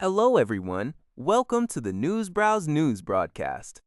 Hello, everyone. Welcome to the News Browse News broadcast.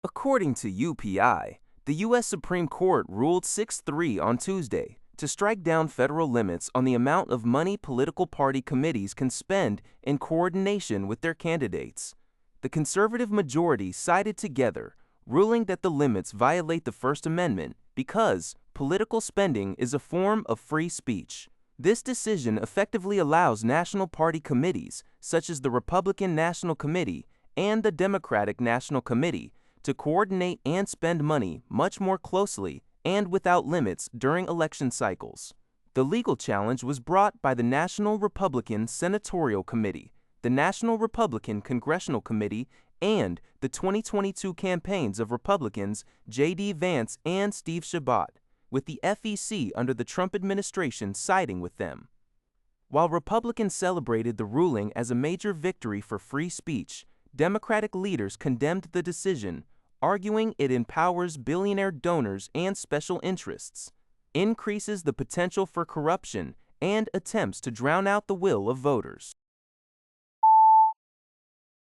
According to UPI, the U.S. Supreme Court ruled 6-3 on Tuesday to strike down federal limits on the amount of money political party committees can spend in coordination with their candidates. The conservative majority sided together, ruling that the limits violate the First Amendment because political spending is a form of free speech. This decision effectively allows national party committees, such as the Republican National Committee and the Democratic National Committee, to coordinate and spend money much more closely and without limits during election cycles. The legal challenge was brought by the National Republican Senatorial Committee, the National Republican Congressional Committee, and the 2022 campaigns of Republicans J.D. Vance and Steve Chabot, with the FEC under the Trump administration siding with them. While Republicans celebrated the ruling as a major victory for free speech, Democratic leaders condemned the decision, arguing it empowers billionaire donors and special interests, increases the potential for corruption, and attempts to drown out the will of voters.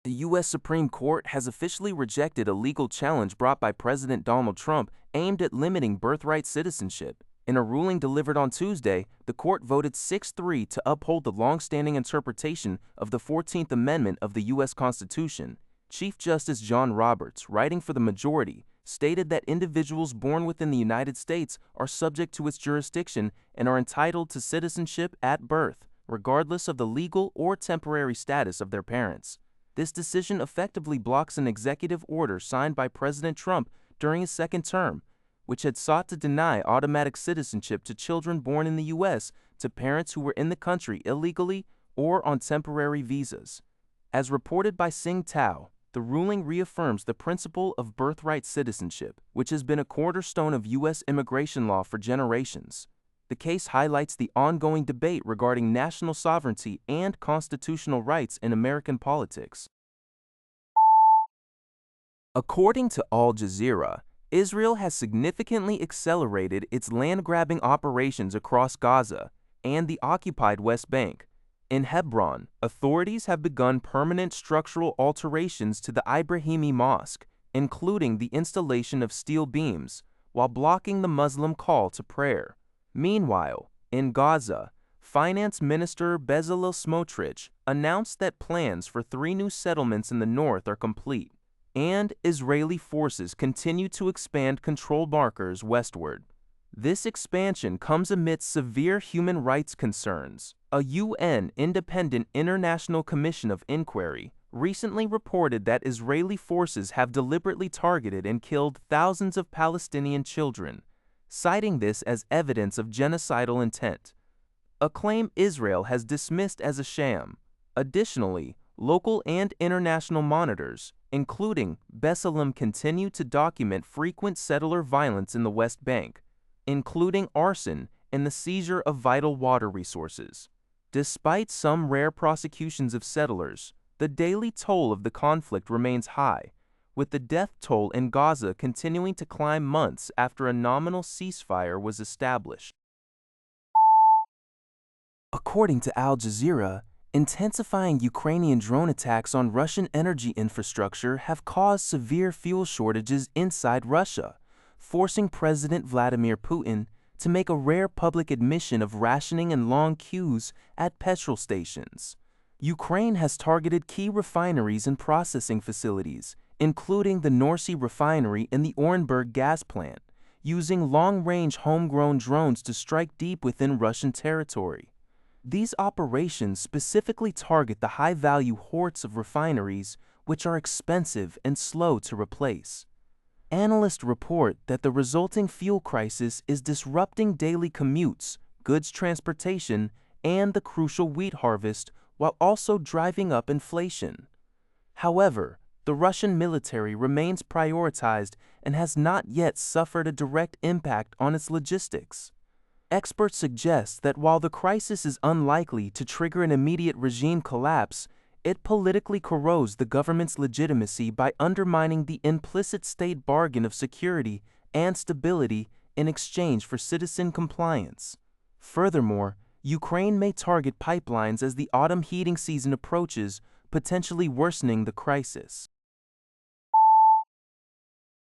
The U.S. Supreme Court has officially rejected a legal challenge brought by President Donald Trump aimed at limiting birthright citizenship. In a ruling delivered on Tuesday, the court voted 6-3 to uphold the long-standing interpretation of the 14th Amendment of the U.S. Constitution. Chief Justice John Roberts, writing for the majority, stated that individuals born within the United States are subject to its jurisdiction and are entitled to citizenship at birth, regardless of the legal or temporary status of their parents. This decision effectively blocks an executive order signed by President Trump during his second term, which had sought to deny automatic citizenship to children born in the U.S. to parents who were in the country illegally or on temporary visas. As reported by Sing Tao, the ruling reaffirms the principle of birthright citizenship, which has been a cornerstone of U.S. immigration law for generations. The case highlights the ongoing debate regarding national sovereignty and constitutional rights in American politics. According to Al Jazeera, Israel has significantly accelerated its land-grabbing operations across Gaza and the occupied West Bank. In Hebron, authorities have begun permanent structural alterations to the Ibrahimi Mosque, including the installation of steel beams, while blocking the Muslim call to prayer. Meanwhile, in Gaza, Finance Minister Bezalel Smotrich announced that plans for 3 new settlements in the north are complete, and Israeli forces continue to expand control markers westward. This expansion comes amidst severe human rights concerns. A UN Independent International Commission of Inquiry recently reported that Israeli forces have deliberately targeted and killed thousands of Palestinian children, citing this as evidence of genocidal intent, a claim Israel has dismissed as a sham. Additionally, local and international monitors, including B'Tselem, continue to document frequent settler violence in the West Bank, including arson and the seizure of vital water resources. Despite some rare prosecutions of settlers, the daily toll of the conflict remains high, with the death toll in Gaza continuing to climb months after a nominal ceasefire was established. According to Al Jazeera, intensifying Ukrainian drone attacks on Russian energy infrastructure have caused severe fuel shortages inside Russia, forcing President Vladimir Putin to make a rare public admission of rationing and long queues at petrol stations. Ukraine has targeted key refineries and processing facilities, including the Norsy refinery and the Orenburg gas plant, using long-range homegrown drones to strike deep within Russian territory. These operations specifically target the high-value horts of refineries, which are expensive and slow to replace. Analysts report that the resulting fuel crisis is disrupting daily commutes, goods transportation, and the crucial wheat harvest, while also driving up inflation. However, the Russian military remains prioritized and has not yet suffered a direct impact on its logistics. Experts suggest that while the crisis is unlikely to trigger an immediate regime collapse, it politically corrodes the government's legitimacy by undermining the implicit state bargain of security and stability in exchange for citizen compliance. Furthermore, Ukraine may target pipelines as the autumn heating season approaches, potentially worsening the crisis.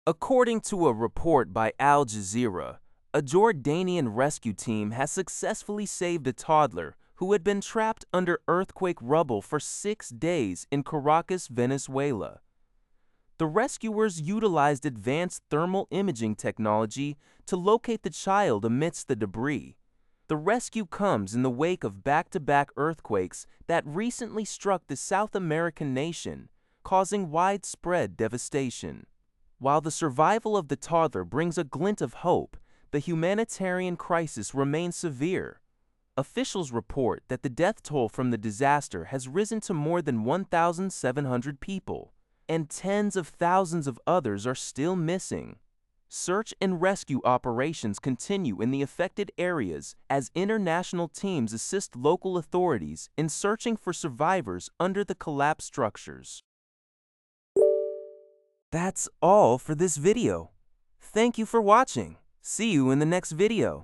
According to a report by Al Jazeera, a Jordanian rescue team has successfully saved a toddler who had been trapped under earthquake rubble for 6 days in Caracas, Venezuela. The rescuers utilized advanced thermal imaging technology to locate the child amidst the debris. The rescue comes in the wake of back-to-back earthquakes that recently struck the South American nation, causing widespread devastation. While the survival of the toddler brings a glint of hope, the humanitarian crisis remains severe. Officials report that the death toll from the disaster has risen to more than 1,700 people, and tens of thousands of others are still missing. Search and rescue operations continue in the affected areas as international teams assist local authorities in searching for survivors under the collapsed structures. That's all for this video. Thank you for watching. See you in the next video.